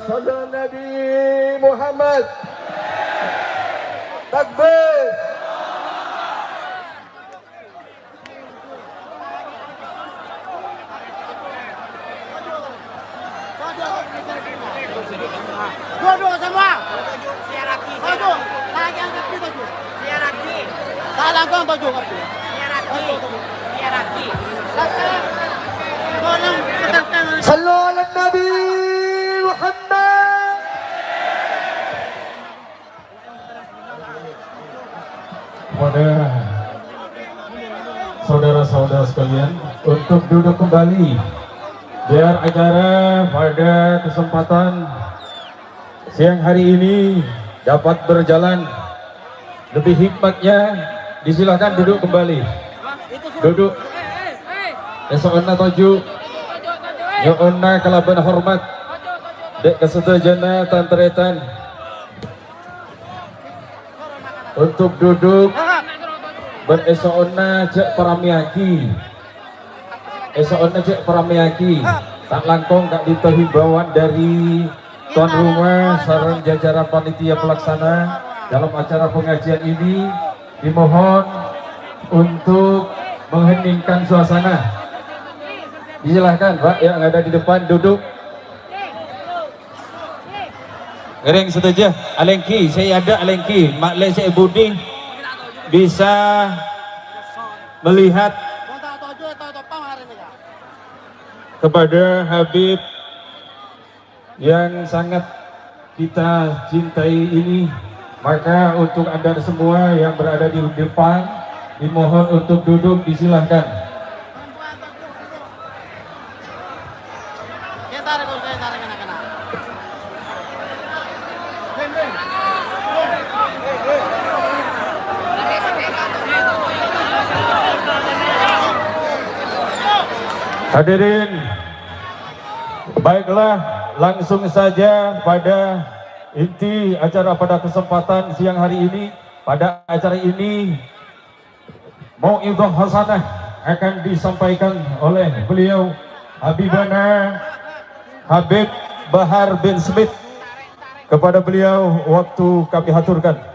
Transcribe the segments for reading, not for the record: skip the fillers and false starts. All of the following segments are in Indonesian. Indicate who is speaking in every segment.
Speaker 1: saudara Nabi Muhammad. Takbir.
Speaker 2: Dua semua. Siaraki. Tujuh. Lagi angkat tujuh. Siaraki. Salah kau tujuh. Siaraki. Siaraki. Tolong tekan.
Speaker 1: Sallu ala Nabi Muhammad.
Speaker 3: Kepada saudara-saudara sekalian untuk duduk kembali biar acara pada kesempatan siang hari ini dapat berjalan lebih hikmatnya. Disilahkan duduk kembali. Duduk. Esokna toju. Nyona kalaban hormat. Dek kesetajana tanteretan. Untuk duduk beresokna cek paramiaki. Esokna cek paramiaki. Tak langkong kak ditohibawan dari tuan rumah sarang jajaran panitia pelaksana dalam acara pengajian ini. Dimohon untuk mengheningkan suasana. Disilahkan Pak yang ada di depan duduk. Gereng setuju. Alengki, saya ada Alengki. Maklek saya Budi bisa melihat kepada Habib yang sangat kita cintai ini. Maka untuk Anda semua yang berada di depan dimohon untuk duduk, disilahkan. Hadirin, baiklah langsung saja pada inti acara pada kesempatan siang hari ini. Pada acara ini mau'idhah hasanah akan disampaikan oleh beliau Habibana Habib Bahar bin Smith. Kepada beliau waktu kami haturkan.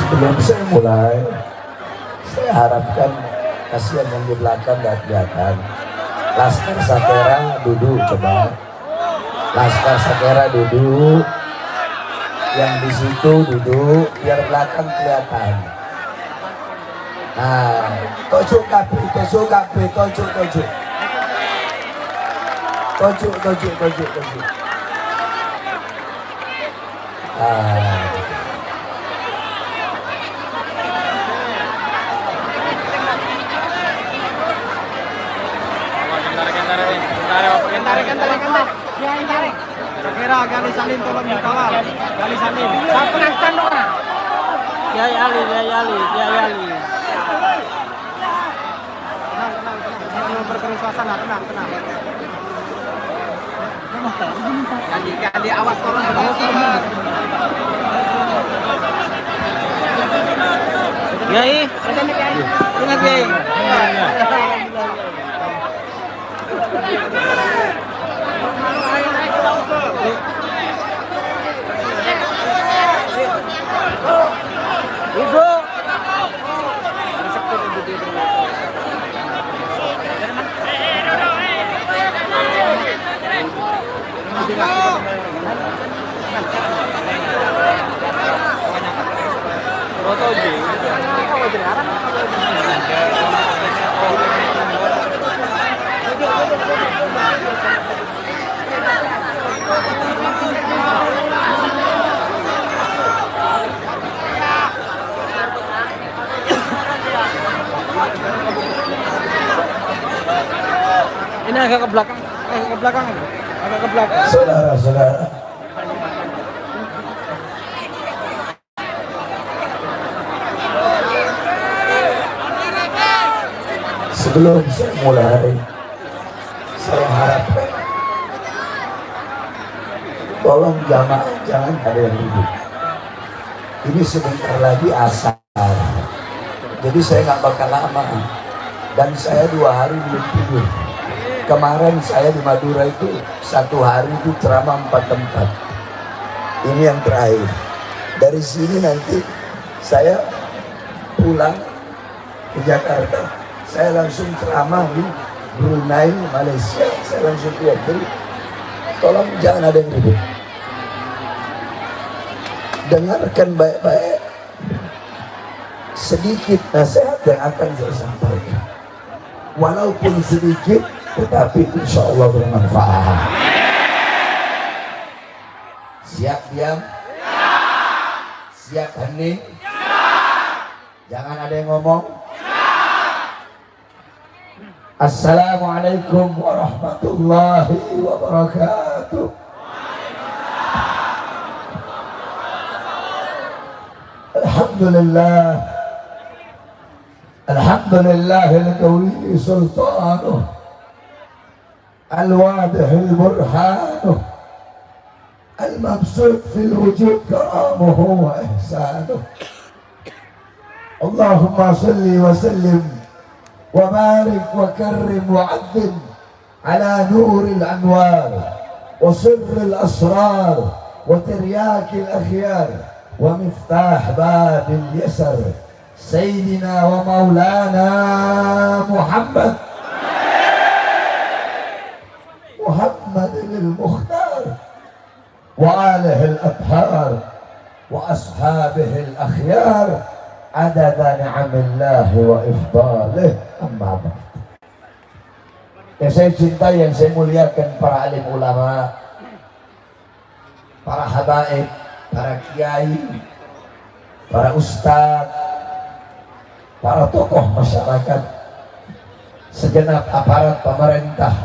Speaker 1: Sebelum saya mulai, saya harapkan kasihan yang di belakang nggak kelihatan. Laskar Sakera duduk coba. Laskar Sakera duduk. Yang di situ duduk, biar belakang kelihatan. Nah, tojuk kabeh, tojuk kabeh, tojuk, tojuk. Tojuk, tojuk, tojuk, tojuk.
Speaker 2: Kira Gali Salim tolong dikawal. Gali Salim. Siapa nangkan orang? Kiai Ali. Tenang. Berkeruh suasana, tenang. Gali awas tolong. Kiai, ingat Kiai. Foto Ini agak ke belakang, agak ke belakang, agak ke belakang.
Speaker 1: Saudara-saudara, sebelum saya mulai, saya harapkan tolong jamaah jangan ada yang ribut. Ini sebentar lagi asar, jadi saya nggak bakal lama. Dan saya 2 hari belum tidur. Kemarin saya di Madura itu 1 hari itu ceramah 4 tempat. Ini yang terakhir. Dari sini nanti saya pulang ke Jakarta. Saya langsung ceramah di Brunei, Malaysia. Saya langsung keluar. Jadi tolong jangan ada yang ribut. Dengarkan baik-baik sedikit nasihat yang akan saya sampaikan. Walaupun sedikit, tetapi insya Allah bermanfaat. Siap diam? Siap hening? Jangan ada yang ngomong. Assalamualaikum warahmatullahi wabarakatuh. Alhamdulillah. Alhamdulillah al-qawi sultanuh al-wadih al-burhanuh al-mabsut fil wujud karamuhu wa ihsanuh. Allahumma salli wa sallim wa barik wa karrim wa azzim ala nuril anwar wa sirril asrar wa tiryakil akhyar wa miftah babil yasar Sayyidina wa maulana Muhammad al-Mukhtar wa alihi al-abhar wa ashabihi al-akhyar adada ni'amillahi wa ifdalih, amma ba'd. Yang saya cintai, yang saya muliakan, para alim ulama, para habaib, para kiai, para ustadz, para tokoh masyarakat, segenap aparat pemerintah,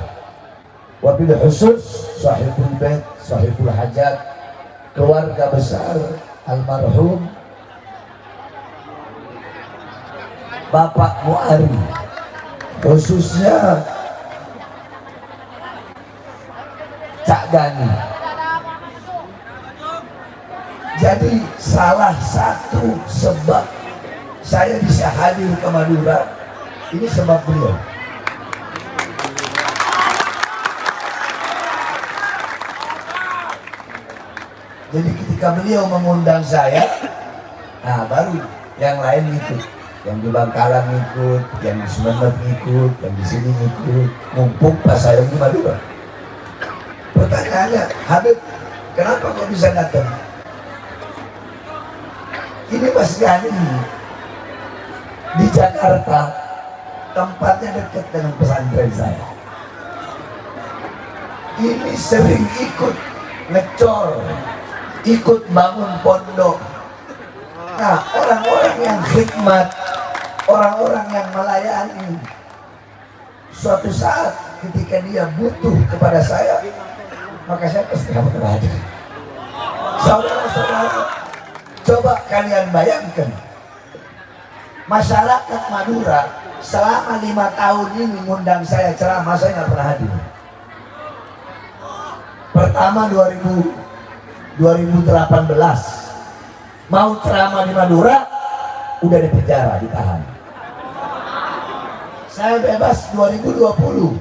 Speaker 1: wabil khusus sahibul bait, sahibul hajat, keluarga besar almarhum Bapak Muari, khususnya Cak Gani. Jadi salah satu sebab saya bisa hadir ke Madura ini sebab beliau. Jadi ketika beliau mengundang saya, nah baru yang lain ikut, yang di Bangkalan ikut, yang di Sumeneb ikut, yang di sini ikut, mumpung pas saya di Madura. Pertanyaannya, Habib, kenapa kok bisa datang? Ini Mas Gani di Jakarta, tempatnya dekat dengan pesantren saya. Ini sering ikut ngecor, ikut bangun pondok. Nah, orang-orang yang khidmat, orang-orang yang melayani, suatu saat ketika dia butuh kepada saya, maka saya pasti akan hadir. Saudara-saudara, coba kalian bayangkan, masyarakat Madura selama 5 tahun ini mengundang saya ceramah, saya nggak pernah hadir. Pertama 2018 mau ceramah di Madura, udah di penjara, ditahan. Saya bebas 2020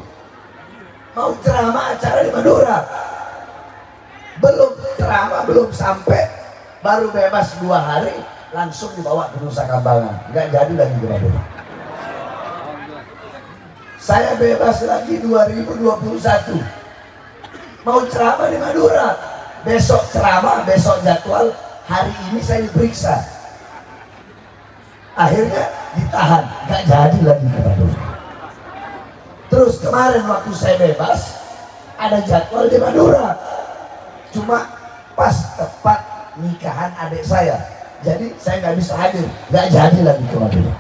Speaker 1: mau ceramah acara di Madura, belum ceramah, belum sampai, baru bebas 2 hari langsung dibawa ke Nusa Kambangan, nggak jadi lagi ke Madura. Saya bebas lagi 2021 mau ceramah di Madura, besok ceramah, besok jadwal, hari ini saya diperiksa, akhirnya ditahan, nggak jadi lagi ke Madura. Terus kemarin waktu saya bebas ada jadwal di Madura, cuma pas tepat nikahan adik saya, jadi saya nggak bisa hadir, nggak jadi lagi ke Madura.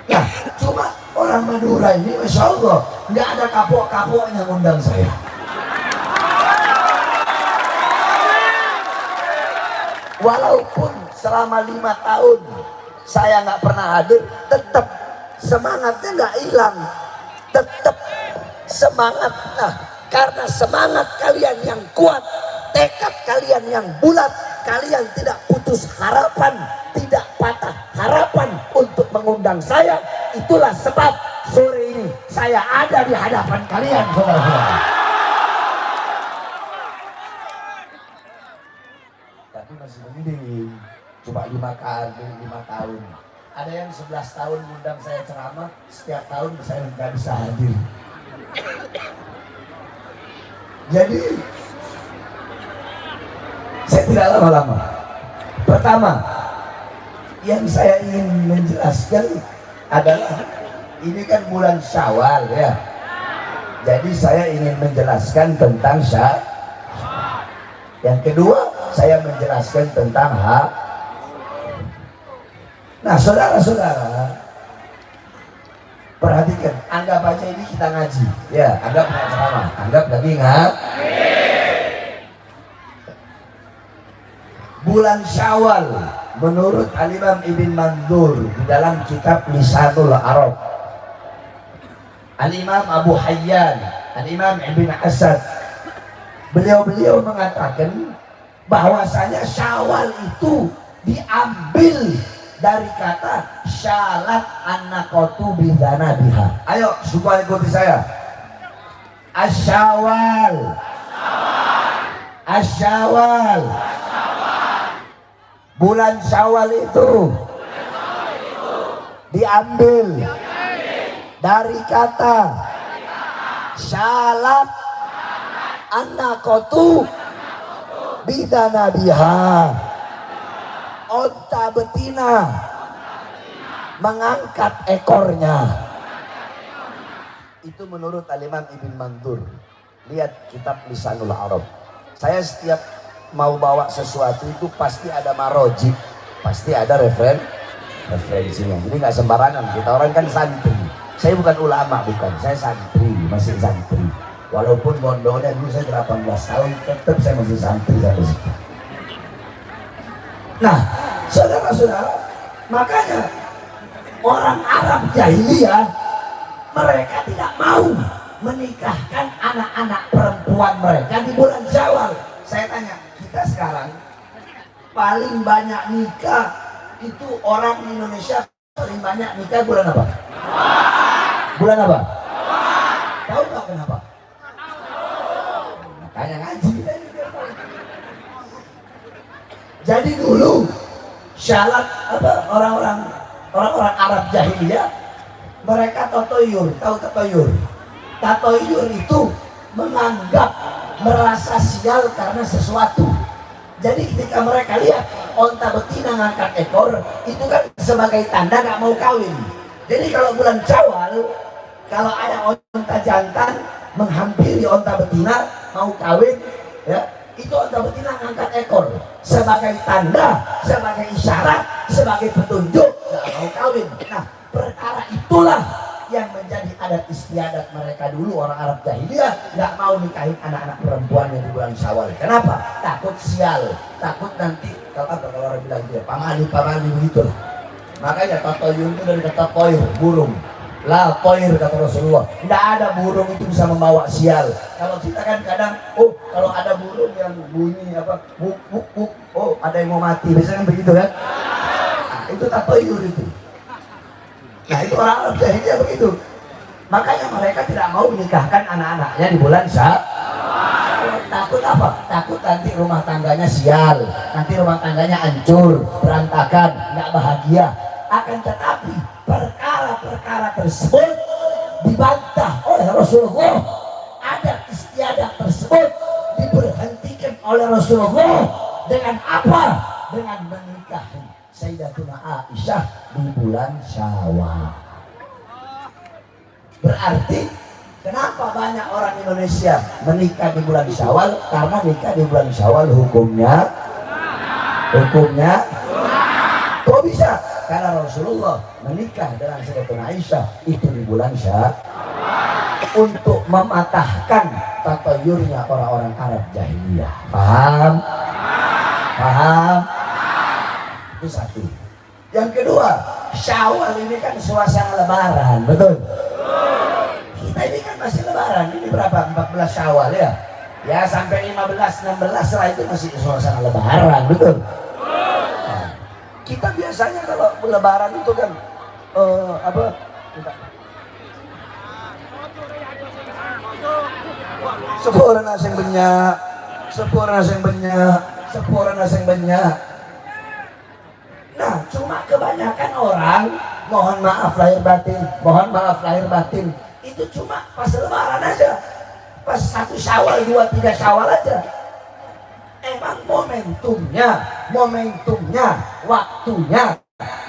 Speaker 1: Nah, cuma orang orang Madura ini, Masya Allah, nggak ada kapok-kapoknya ngundang saya. Walaupun selama 5 tahun saya nggak pernah hadir, tetap semangatnya nggak hilang, tetap semangat. Nah, karena semangat kalian yang kuat, tekad kalian yang bulat, kalian tidak putus harapan, tidak patah harapan untuk mengundang saya. Itulah sebab sore ini saya ada di hadapan kalian, saudara-saudara. Tapi masih mending, cuma 5 tahun. Ada yang 11 tahun mengundang saya ceramah, setiap tahun saya nggak bisa hadir. Jadi saya tidak lama-lama. Pertama, yang saya ingin menjelaskan adalah ini kan bulan Syawal ya. Jadi saya ingin menjelaskan tentang Syawal. Yang kedua, saya menjelaskan tentang hak. Nah, saudara-saudara, perhatikan, anggap aja ini kita ngaji, ya, anggap nggak ceramah, anggap lagi nggak. Bulan Syawal menurut Al-Imam Ibn Mandur di dalam kitab Lisanul Arab, Al-Imam Abu Hayyan, Al-Imam Ibn Asad, beliau mengatakan bahwasanya Syawal itu diambil dari kata syalat an-naqatu bidhanabiha. Ayo semua ikuti saya. Asyawal, asyawal. Bulan Syawal itu diambil dari kata syalat an-naqatu bidhanabiha. Onta betina mengangkat ekornya. Itu menurut Al-Imam Ibn Mandur. Lihat kitab Lisanul Arab. Saya setiap mau bawa sesuatu itu pasti ada marojik, pasti ada referensinya. Jadi nggak sembarangan. Kita orang kan santri. Saya bukan ulama, bukan. Saya santri, masih santri. Walaupun mondoknya dulu saya 18 tahun, tetap saya masih santri sampai situ. Nah, saudara-saudara, makanya orang Arab jahiliyah mereka tidak mau menikahkan anak-anak perempuan mereka di bulan Syawal. Saya tanya, kita sekarang paling banyak nikah itu orang Indonesia paling banyak nikah bulan apa? Bulan apa? Tahu nggak kenapa? Makanya ngaji kita ini. Jadi dulu syarat apa orang-orang Arab jahiliyah mereka tatoyur, tahu tatoyur? Tatoyur itu menganggap merasa sial karena sesuatu. Jadi ketika mereka lihat onta betina ngangkat ekor, itu kan sebagai tanda nggak mau kawin. Jadi kalau bulan Syawal, kalau ada onta jantan menghampiri onta betina mau kawin, ya, itu onta betina ngangkat ekor sebagai tanda, sebagai isyarat, sebagai petunjuk nggak mau kawin. Nah, perkara itulah yang menjadi adat istiadat mereka dulu, orang Arab jahiliyah nggak mau nikahin anak-anak perempuannya di bulan Syawal. Kenapa? Takut sial, takut nanti kalau orang bilang dia pamali begitu. Makanya tatoyur itu dari kata toyur, burung. La toir kata Rasulullah, tidak ada burung itu bisa membawa sial. Kalau kita kan kadang, oh kalau ada burung yang bunyi apa, buk buk buk, oh ada yang mau mati, biasanya kan begitu kan? Nah, itu tatoyur itu. Nah itu orang Arab jahiliyah begitu. Makanya mereka tidak mau menikahkan anak-anaknya di bulan Syawal. Takut apa? Takut nanti rumah tangganya sial, nanti rumah tangganya hancur, berantakan, nggak bahagia. Akan tetapi perkara-perkara tersebut dibantah oleh Rasulullah. Adat istiadat tersebut diberhentikan oleh Rasulullah dengan apa? Dengan menikahi Sayyidatuna Aisyah di bulan Syawal. Berarti kenapa banyak orang Indonesia menikah di bulan Syawal? Karena nikah di bulan Syawal hukumnya kok bisa? Karena Rasulullah menikah dengan Sayyidatuna Aisyah itu di bulan Syawal untuk mematahkan tatayurnya orang-orang Arab jahiliyah. Paham? Paham? Itu satu. Yang kedua, Syawal ini kan suasana lebaran, betul? Kita ini kan masih lebaran, ini berapa? 14 Syawal ya? Ya sampai 15, 16 lah itu masih suasana lebaran, betul? Nah, kita biasanya kalau lebaran itu kan sepura nasi banyak, sepura nasi banyak, sepura nasi banyak. Nah, cuma kebanyakan orang, mohon maaf lahir batin, itu cuma pas lebaran aja, pas 1 Syawal, 2, 3 Syawal aja. Emang momentumnya, waktunya,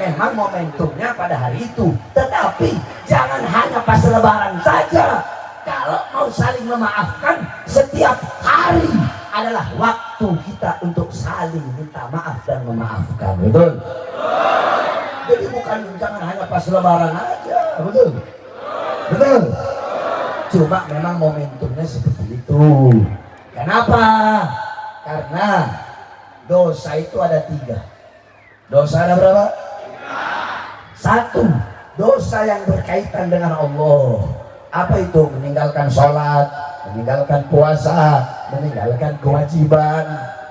Speaker 1: memang momentumnya pada hari itu. Tetapi jangan hanya pas lebaran saja. Kalau mau saling memaafkan, setiap hari adalah waktu kita untuk saling minta maaf dan memaafkan, betul? Jadi bukan jangan hanya pas lebaran aja, betul? Betul? Cuma memang momentumnya seperti itu. Kenapa? Karena dosa itu ada 3. Dosa ada berapa? 1, dosa yang berkaitan dengan Allah. Apa itu? Meninggalkan sholat, meninggalkan puasa, meninggalkan kewajiban.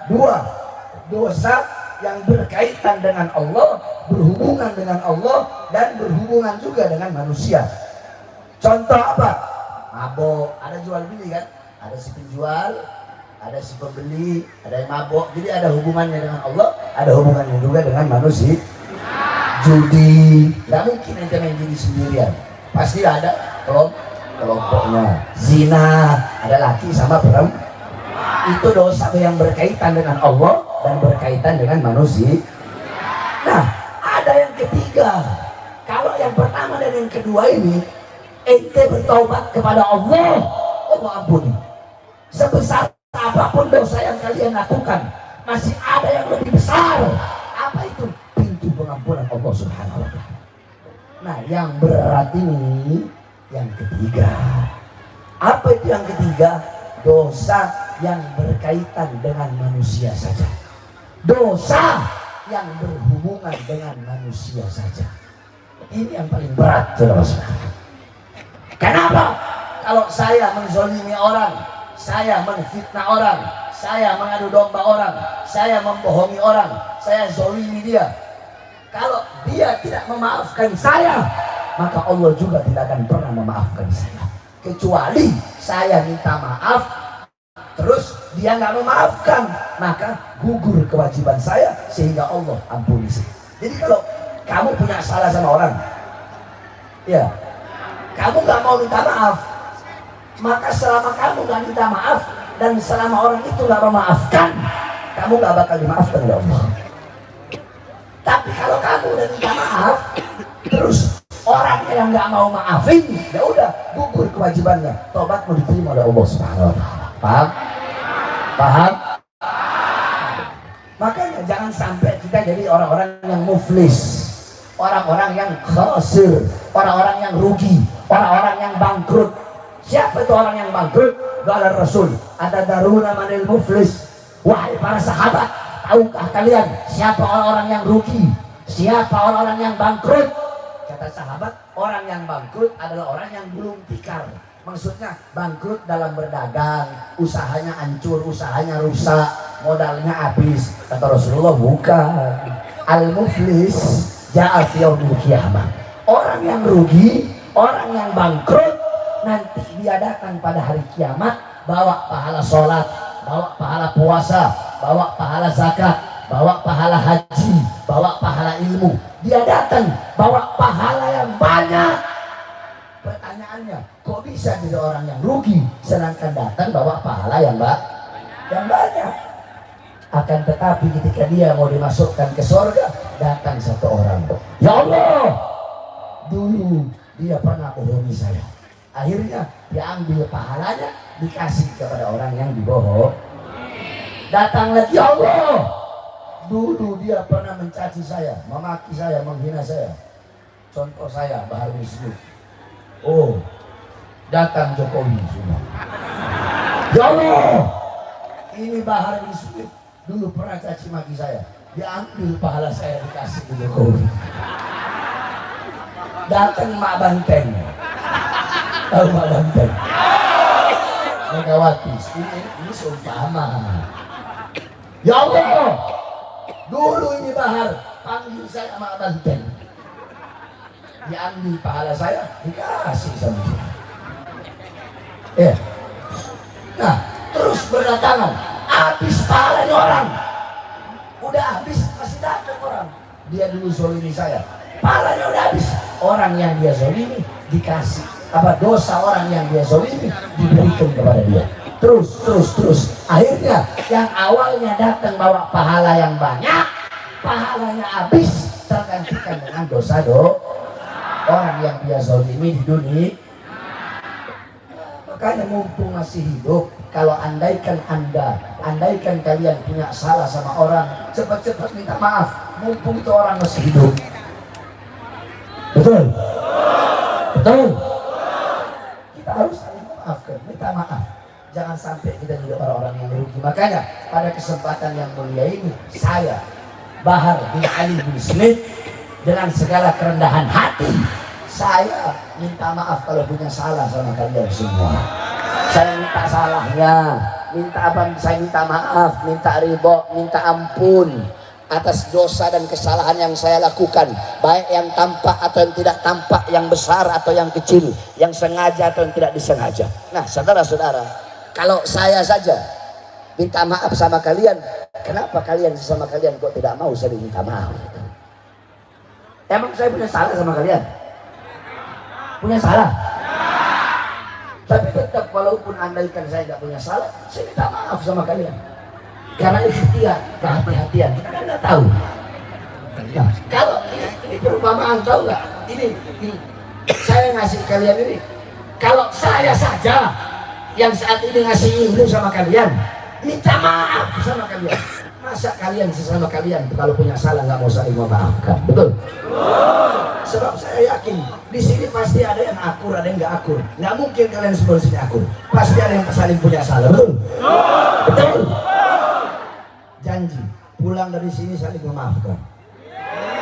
Speaker 1: 2, dosa yang berkaitan dengan Allah, berhubungan dengan Allah, dan berhubungan juga dengan manusia. Contoh apa? Mabok, ada jual beli kan? Ada si penjual, ada si pembeli, ada yang mabok. Jadi ada hubungannya dengan Allah, ada hubungannya juga dengan manusia. Judi, nggak mungkin ente main judi sendirian, pasti ada kelompoknya. Zina, ada laki sama perempuan. Itu dosa yang berkaitan dengan Allah dan berkaitan dengan manusia. Nah, ada yang ketiga. Kalau yang pertama dan yang kedua ini, ente bertaubat kepada Allah, Allah ampuni. Sebesar apapun dosa yang kalian lakukan, masih ada yang lebih besar. Apa itu? Pintu pengampunan Allah Subhanahu wa Ta'ala. Nah, yang berat ini yang ketiga. Apa itu yang ketiga? Dosa yang berkaitan dengan manusia saja. Dosa yang berhubungan dengan manusia saja. Ini yang paling berat, saudara-saudara. Kenapa? Kalau saya menzolimi orang, saya menfitnah orang, saya mengadu domba orang, saya membohongi orang, saya zolimi dia. Kalau dia tidak memaafkan saya, maka Allah juga tidak akan pernah memaafkan saya. Kecuali saya minta maaf, terus dia nggak memaafkan, maka gugur kewajiban saya sehingga Allah ampuni saya. Jadi kalau kamu punya salah sama orang, ya, kamu nggak mau minta maaf, maka selama kamu nggak minta maaf dan selama orang itu nggak memaafkan, kamu nggak bakal dimaafkan oleh Allah. Tapi kalau kamu udah minta maaf, terus orang yang nggak mau maafin, ya udah gugur kewajibannya, tobat mau diterima oleh Allah Subhanahu wa Ta'ala. Paham? Paham? Makanya jangan sampai kita jadi orang-orang yang muflis, orang-orang yang khasir, orang-orang yang rugi, orang-orang yang bangkrut. Siapa itu orang yang bangkrut? Qala Rasul, ada daruna manil muflis. Wahai para sahabat, tahukah kalian siapa orang-orang yang rugi? Siapa orang-orang yang bangkrut? Kata sahabat, orang yang bangkrut adalah orang yang belum tikar. Maksudnya bangkrut dalam berdagang, usahanya hancur, usahanya rusak, modalnya habis. Kata Rasulullah, bukan. Al-muflis ja'a fi yaumil qiyamah. Orang yang rugi, orang yang bangkrut, nanti dia datang pada hari kiamat, bawa pahala sholat, bawa pahala puasa, bawa pahala zakat, bawa pahala haji, bawa pahala ilmu. Dia datang bawa pahala yang banyak. Pertanyaannya, kok bisa jadi orang yang rugi sedangkan datang bawa pahala yang banyak? Akan tetapi ketika dia mau dimasukkan ke surga, datang satu orang, ya Allah, dulu dia pernah bohongi saya. Akhirnya diambil pahalanya, dikasih kepada orang yang dibohong. Datang lagi, ya Allah, dulu dia pernah mencaci saya, memaki saya, menghina saya. Contoh saya, Bahar Wisnu. Oh, datang Jokowi semua. Ya Allah, ini Bahar Wisnu dulu pernah caci maki saya. Diambil pahala saya dikasih ke Jokowi. Datang Mak Banteng. Tahu Mak Banteng? Megawati. Ini seumpama. Ya Allah, dulu ini Bahar panggil saya Mak Banteng. Diambil pahala saya dikasih sama dia. Nah, terus berdatangan, habis pahalanya orang. Udah habis, masih datang orang. Dia dulu zolimi saya, pahalanya udah habis. Orang yang dia zolimi dikasih, dosa orang yang dia zolimi diberikan kepada dia. Terus. Akhirnya yang awalnya datang bawa pahala yang banyak, pahalanya habis, tergantikan dengan dosa orang yang dia zolimi di dunia. Makanya mumpung masih hidup, kalau andaikan kalian punya salah sama orang, cepat-cepat minta maaf. Mumpung itu orang masih hidup. Betul? Kita harus saling memaafkan, minta maaf. Jangan sampai kita jadi orang-orang yang merugi. Makanya pada kesempatan yang mulia ini, saya Bahar bin Ali bin Smith, dengan segala kerendahan hati, saya minta maaf kalau punya salah sama kalian semua. Saya minta salahnya, saya minta maaf, minta ridho, minta ampun atas dosa dan kesalahan yang saya lakukan, baik yang tampak atau yang tidak tampak, yang besar atau yang kecil, yang sengaja atau yang tidak disengaja. Nah, saudara-saudara, kalau saya saja minta maaf sama kalian, kenapa kalian sesama kalian kok tidak mau saling minta maaf? Emang saya punya salah sama kalian? Punya salah? Tapi tetap walaupun andaikan saya tidak punya salah, saya minta maaf sama kalian. Karena ikhtiar, kehati-hatian, kita kan nggak tahu. Nah, kalau ini perumpamaan, tahu nggak? Ini saya ngasih kalian ini. Kalau saya saja yang saat ini ngasih ilmu sama kalian, minta maaf sama kalian. Masa kalian sesama kalian kalau punya salah nggak mau saling memaafkan? Betul? Sebab saya yakin di sini pasti ada yang akur, ada yang nggak akur. Nggak mungkin kalian semua di sini akur. Pasti ada yang saling punya salah. Betul? Betul? Janji pulang dari sini saling memaafkan.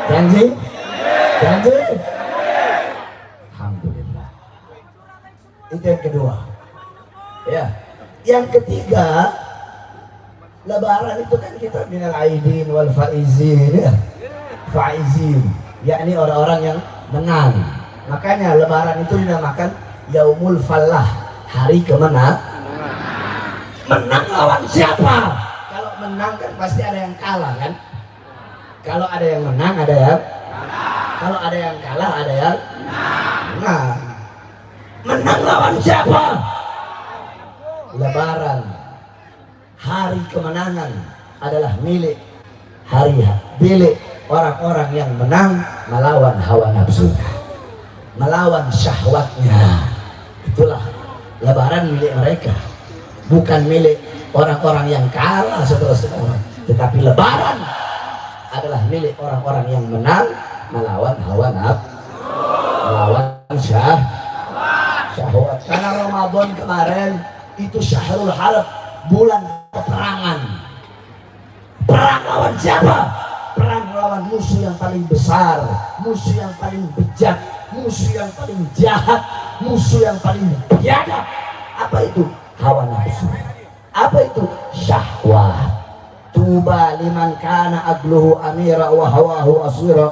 Speaker 1: Janji? Alhamdulillah. Itu yang kedua. Ya. Yang ketiga, Lebaran itu kan kita minal aidin wal faizin, ya. Faizin, yakni orang-orang yang menang. Makanya Lebaran itu dinamakan Yaumul Fallah, hari kemenangan. Menang lawan siapa? Kalau menang kan pasti ada yang kalah kan? Kalau ada yang menang ada yang kalau ada yang kalah ada yang menang. Menang lawan siapa? Lebaran, hari kemenangan adalah milik orang-orang yang menang melawan hawa nafsu, melawan syahwatnya. Itulah Lebaran milik mereka, bukan milik orang-orang yang kalah saudara-saudara. Tetapi Lebaran adalah milik orang-orang yang menang melawan hawa nafsu, melawan syahwat. Karena Ramadan kemarin itu syahrul harb, bulan peperangan. Perang lawan siapa? Perang lawan musuh yang paling besar, musuh yang paling bejat, musuh yang paling jahat, musuh yang paling biadab. Apa itu? Hawa nafsu. Apa itu? Syahwat. Tuba liman kana agluhu amira wa hawahu asira,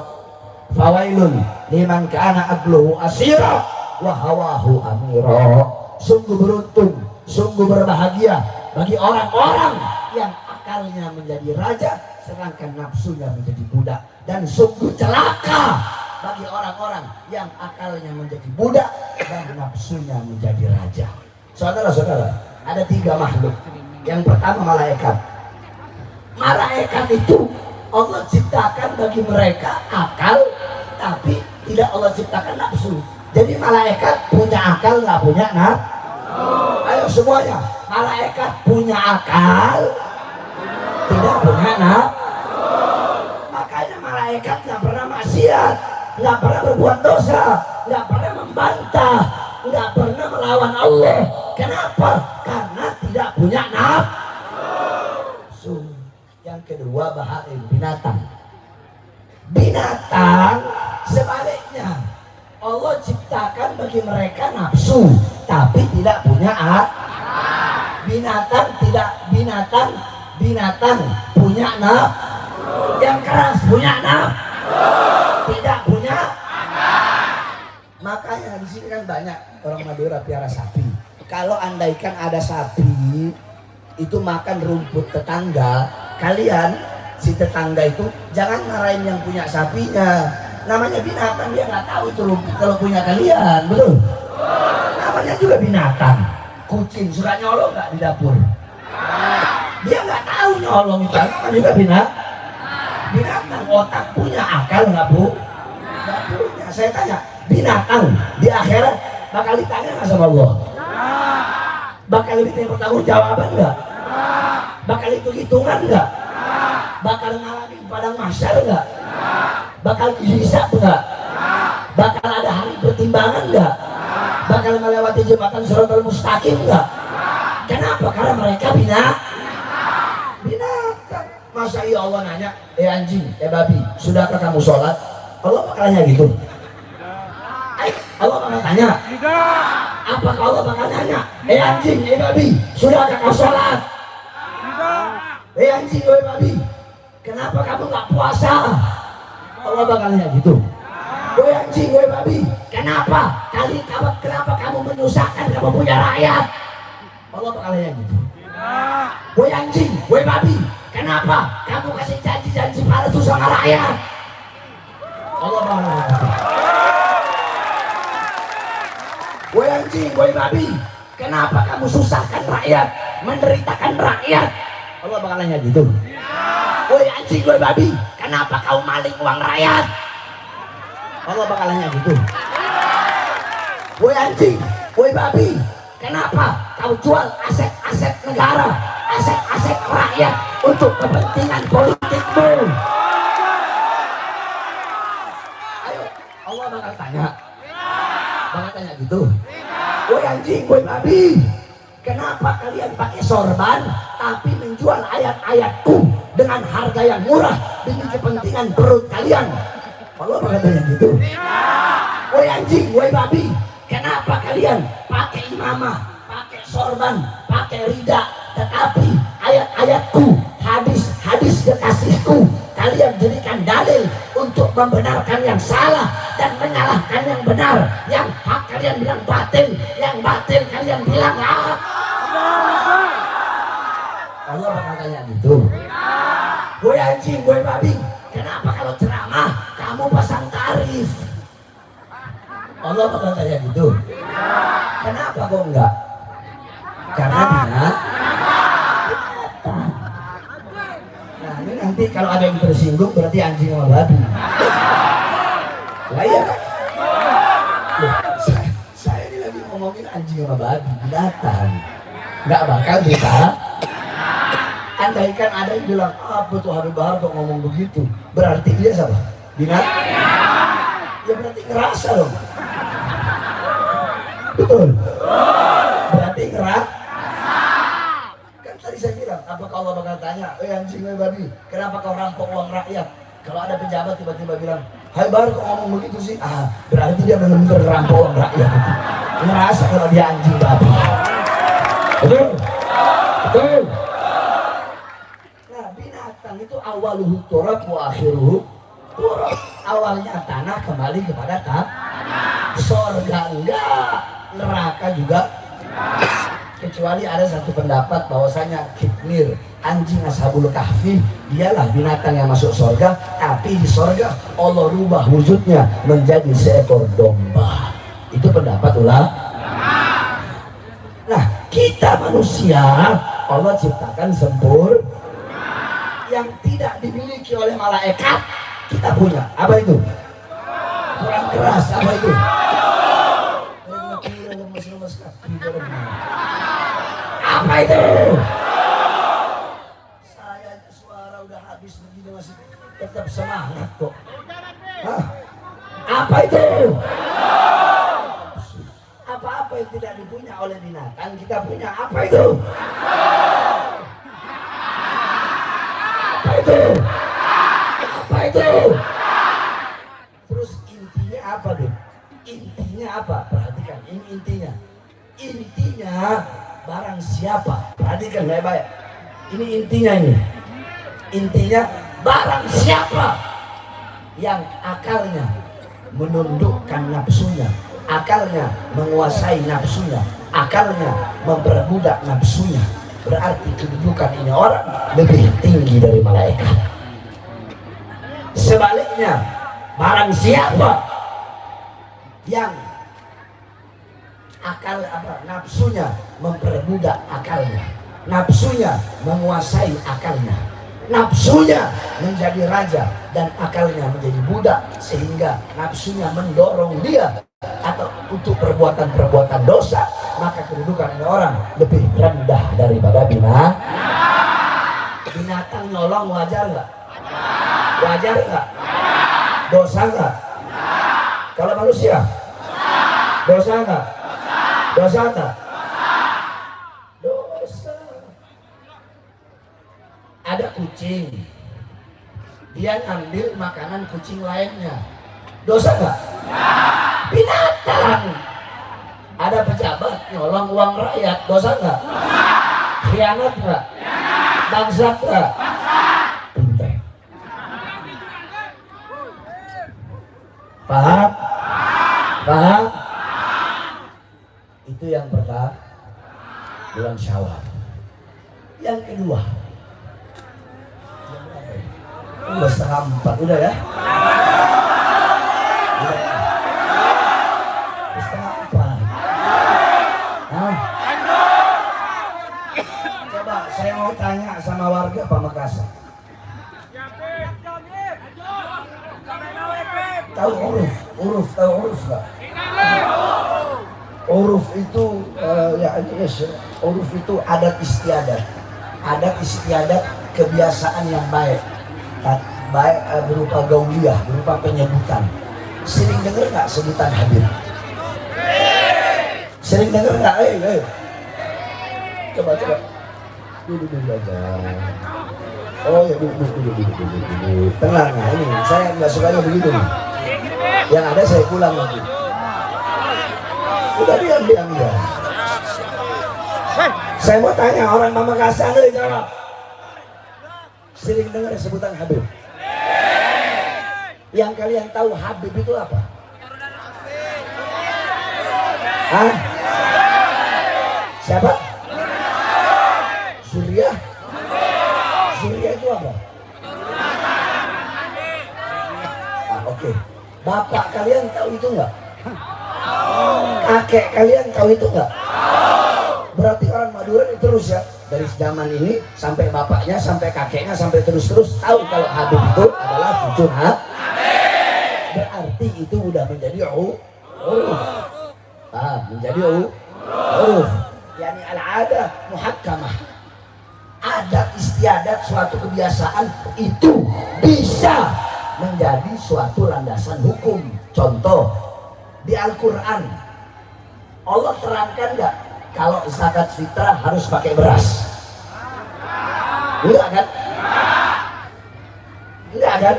Speaker 1: fawailun liman kana agluhu asira wa hawahu amira. Sungguh beruntung, sungguh berbahagia bagi orang-orang yang akalnya menjadi raja sedangkan nafsunya menjadi budak, dan sungguh celaka bagi orang-orang yang akalnya menjadi budak dan nafsunya menjadi raja. Saudara-saudara, ada 3 makhluk. Yang pertama malaikat. Malaikat itu Allah ciptakan bagi mereka akal, tapi tidak Allah ciptakan nafsu. Jadi malaikat punya akal, nggak punya nafsu. Ayo semuanya, malaikat punya akal, tidak punya nafsu. malaikat nggak pernah maksiat, nggak pernah berbuat dosa, nggak pernah membantah, nggak pernah melawan Allah. Kenapa? Karena tidak punya nafsu. Yang kedua bahaya binatang. Binatang sebaliknya, Allah ciptakan bagi mereka nafsu tapi tidak punya binatang punya yang keras punya tidak punya. Makanya di sini kan banyak orang Madura piara sapi. Kalau andaikan ada sapi itu makan rumput tetangga, kalian si tetangga itu jangan ngarahin yang punya sapinya. Namanya binatang, dia nggak tahu itu rumput kalau punya kalian, betul? Namanya juga binatang. Kucing suka nyolong nggak di dapur? Dia nggak tahu nyolong itu kan juga binatang. Otak punya, akal nggak bu? Nggak punya. Saya tanya, binatang di akhirat bakal ditanya nggak sama Allah? Bakal diminta pertanggungjawaban nggak? Bakal hitung-hitungan nggak? Bakal ngalamin padang mahsyar nggak? Bakal dihisab nggak? Bakal ada hari pertimbangan nggak? Bakal melewati jembatan Shiratal Mustaqim nggak? Kenapa? Karena mereka binatang. Masa iya Allah nanya, anjing, babi, sudahkah kamu sholat? Allah bakal nanya gitu. Allah bakal tanya. Apakah Allah bakal nanya, anjing, babi, sudahkah kau sholat? Anjing, babi, kenapa kamu nggak puasa? Allah bakal nanya gitu. Anjing, babi, kenapa kamu menyusahkan kamu punya rakyat? Allah bakal nanya gitu. Anjing, babi, kenapa kamu kasih janji-janji palsu sama rakyat? Allah bakal nanya gitu. Anjing, babi, kenapa kamu susahkan rakyat, menderitakan rakyat? Allah bakal nanya gitu. Anjing, babi, kenapa kau maling uang rakyat? Allah bakal nanya gitu. Anjing, babi, kenapa kau jual aset-aset negara, aset-aset rakyat untuk kepentingan politikmu? Ayo, Allah bakal tanya gitu. Anjing, babi, kenapa kalian pakai sorban tapi menjual ayat-ayatku dengan harga yang murah demi kepentingan perut kalian? Allah bakal tanya gitu. Anjing, babi, kenapa kalian pakai imamah, pakai sorban, pakai rida, tetapi ayat-ayatku, hadis-hadis kekasihku kalian jadikan dalil untuk membenarkan yang salah dan menyalahkan yang benar. Yang hak kalian bilang batil, yang batil kalian bilang hak. Allah bakal tanya gitu. Anjing, babi, kenapa kalau ceramah kamu pasang tarif? Allah bakal tanya gitu. Kenapa kok enggak? Karena binatang. Nah ini nanti kalau ada yang tersinggung berarti anjing sama babi. Lah iya kan? Saya ini lagi ngomongin anjing sama babi, binatang. Nggak bakal bisa. Andaikan ada yang bilang, apa tuh Habib Bahar kok ngomong begitu? Berarti dia siapa? Binatang? Ya berarti ngerasa dong. Betul? Berarti ngerasa. Kan tadi saya bilang, apakah Allah bakal tanya, anjing, babi, kenapa kau rampok uang rakyat? Kalau ada pejabat tiba-tiba bilang, hai Bahar kok ngomong begitu sih? Berarti dia benar-benar rampok uang rakyat. Ngerasa kalau dia anjing babi. Betul? Betul? Itu awaluhu turab wa akhiruhu turab. Awalnya tanah kembali kepada tanah. Sorga enggak, neraka juga. Kecuali ada satu pendapat bahwasanya Kitmir, anjing Ashabul Kahfi, dialah binatang yang masuk sorga. Tapi di sorga Allah rubah wujudnya menjadi seekor domba. Itu pendapat ulama. Nah kita manusia Allah ciptakan sempurna. Yang tidak dimiliki oleh malaikat kita punya. Apa itu? Kurang keras. Apa itu? Apa itu? Saya suara udah habis begini masih tetap semangat kok. Apa itu? Apa-apa yang tidak dipunya oleh binatang kita punya. Apa itu? Apa itu? Apa itu? Terus intinya apa deh? Intinya apa? Perhatikan, ini intinya. Intinya barang siapa? Perhatikan baik-baik. Ini intinya ini. Intinya barang siapa yang akalnya menundukkan nafsunya, akalnya menguasai nafsunya, akalnya memperbudak nafsunya, berarti kedudukan ini orang lebih tinggi dari malaikat. Sebaliknya, barang siapa yang nafsunya memperbudak akalnya, nafsunya menguasai akalnya, nafsunya menjadi raja dan akalnya menjadi budak, sehingga nafsunya mendorong dia atau untuk perbuatan-perbuatan dosa, maka kedudukan ini orang lebih rendah daripada binatang. Nyolong wajar nggak? Wajar nggak? Dosa nggak? Kalau manusia dosa nggak? Dosa nggak? Dosa. Ada kucing, dia ngambil makanan kucing lainnya, dosa nggak? Binatang. Ada pejabat nyolong uang rakyat, dosa nggak? Khianat nggak? Bangsat nggak? Pintar. Paham? Paham? Itu yang pertama, bulan Syawal. Yang kedua, udah 3:30 udah ya? Udah. 3:30. Nah, coba saya mau tanya sama warga Pamekasan. Tahu uruf tahu uruf nggak? Uruf itu uruf itu adat istiadat kebiasaan yang baik berupa gauliyah, berupa penyebutan. Sering dengar nggak sebutan Habib? Sering dengar nggak? Coba duduk aja. Oh ya duduk. Tenang, nah ini saya nggak sukanya begitu nih. Yang ada saya pulang lagi. Udah diam. Saya mau tanya orang Pamekasan, jawab. Sering dengar sebutan Habib? Yang kalian tahu Habib itu apa? Hah? Siapa? Surya? Surya itu apa? Oke. Bapak kalian tahu itu enggak? Kakek kalian tahu itu enggak? Berarti orang Madura itu terus ya, dari zaman ini sampai bapaknya, sampai kakeknya, sampai terus tahu kalau Habib itu adalah cucu Habib. Berarti itu udah menjadi uruf. Menjadi uruf. Yani al-adah muhakkamah. Adat istiadat suatu kebiasaan itu bisa menjadi suatu landasan hukum. Contoh di Al-Quran, Allah terangkan nggak kalau zakat fitrah harus pakai beras? Enggak kan? Enggak kan?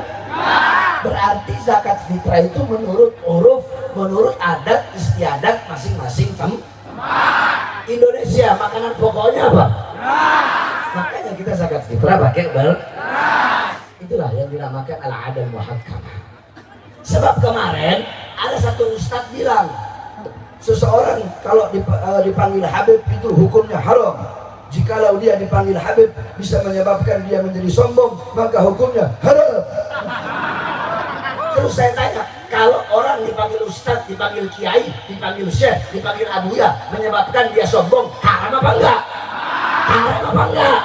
Speaker 1: Berarti zakat fitrah itu menurut uruf, menurut adat istiadat masing-masing tempat. Indonesia makanan pokoknya apa? Makanya kita zakat fitrah pakai beras. Itulah yang dinamakan al-adah muhakkamah. Sebab kemarin ada satu ustadz bilang, seseorang kalau dipanggil Habib itu hukumnya haram. Jikalau dia dipanggil Habib bisa menyebabkan dia menjadi sombong, maka hukumnya haram. Terus saya tanya, kalau orang dipanggil ustadz, dipanggil kiai, dipanggil syekh, dipanggil abuya, menyebabkan dia sombong, haram apa enggak? Haram apa enggak?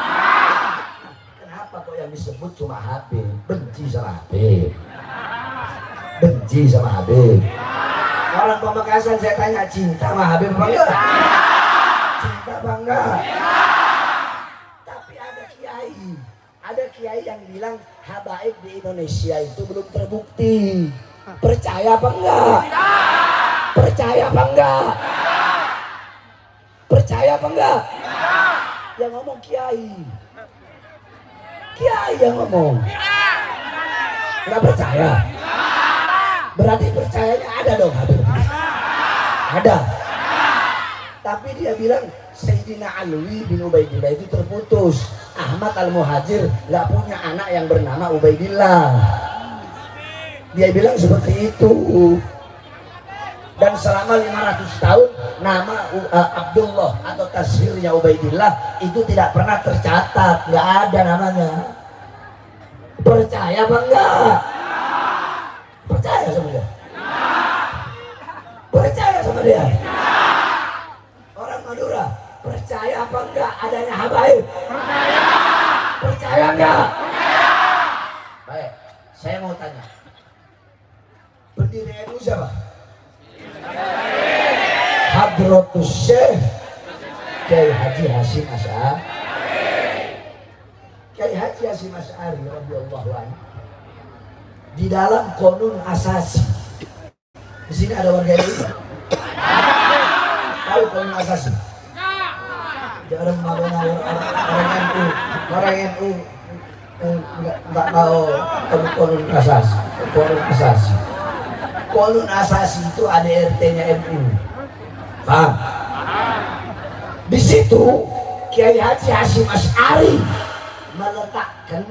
Speaker 1: Kenapa kok yang disebut cuma Habib? Benci sama Habib. Benci sama Habib. Orang Pamekasan saya tanya, cinta sama Habib apa enggak? Cinta apa enggak? Tapi ada kiai yang bilang habaib di Indonesia itu belum terbukti. Percaya apa enggak? Percaya apa enggak? Percaya apa enggak? Yang ngomong kiai. Kiai yang ngomong. Enggak percaya? Berarti percayanya ada dong Habib. Ada. Tapi dia bilang Sayyidina Alwi bin Ubaidillah itu terputus. Ahmad Al-Muhajir nggak punya anak yang bernama Ubaidillah. Dia bilang seperti itu. Dan selama 500 tahun nama Abdullah atau tasghirnya Ubaidillah itu tidak pernah tercatat, nggak ada namanya. Percaya apa enggak? Percaya sama dia? Percaya sama dia? Orang Madura percaya apa enggak adanya habaib? Percaya. Percaya enggak? Baik, saya mau tanya. Pendiri NU siapa? Hadratus Syekh Kiai Haji Hasyim Asy'ari. Kiai Haji Hasyim Asy'ari radhiyallahu anhu di dalam Qonun Asasi. Di sini ada warga NU. Tahu Qonun Asasi? Jarang orang NU nggak tahu Qonun Asasi. Qonun Asasi. Qonun Asasi itu ADRT-nya NU. Paham? Di situ Kiai Haji Hasyim Asy'ari meletakkan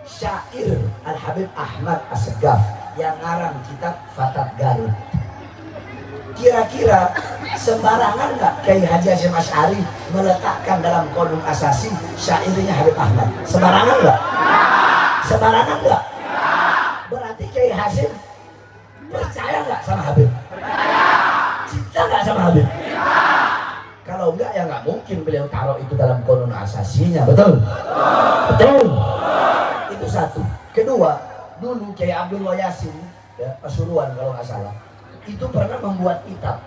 Speaker 1: syair Al-Habib Ahmad As-Segaf yang ngarang kitab Fathul Garib. Kira-kira sembarangan nggak Kiai Haji Hasyim Asy'ari meletakkan dalam Qonun Asasi syairnya Habib Ahmad? Sembarangan nggak? Sembarangan nggak? Berarti Kiai Hasyim percaya nggak sama Habib? Cinta nggak sama Habib? Kalau enggak ya nggak mungkin beliau taruh itu dalam Qonun Asasinya, betul? Betul. Itu satu. Kedua, dulu Kiai Abdullah Yasin, ya, Pasuruan kalau nggak salah, itu pernah membuat kitab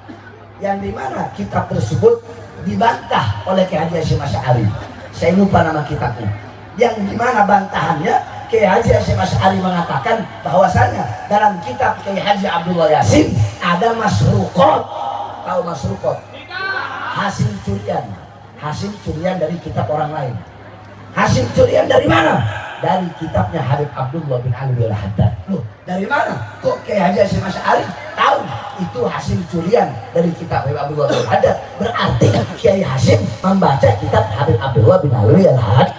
Speaker 1: yang dimana kitab tersebut dibantah oleh Kiai Haji Hasyim Asy'ari. Saya lupa nama kitabnya. Yang dimana bantahannya Kiai Haji Hasyim Asy'ari mengatakan bahwasanya dalam kitab Kiai Haji Abdullah Yasin ada masruqat. Tahu masruqat? Hasil curian dari kitab orang lain. Hasil curian dari mana? Dari kitabnya Habib Abdullah bin Ali Al-Haddad. Loh, dari mana? Kok Kiai Haji Hasyim Asy'ari tahu itu hasil curian dari kitab Habib Abdullah bin Al-Haddad? Berarti Kiai Hasyim membaca kitab Habib Abdullah bin Ali Al-Haddad.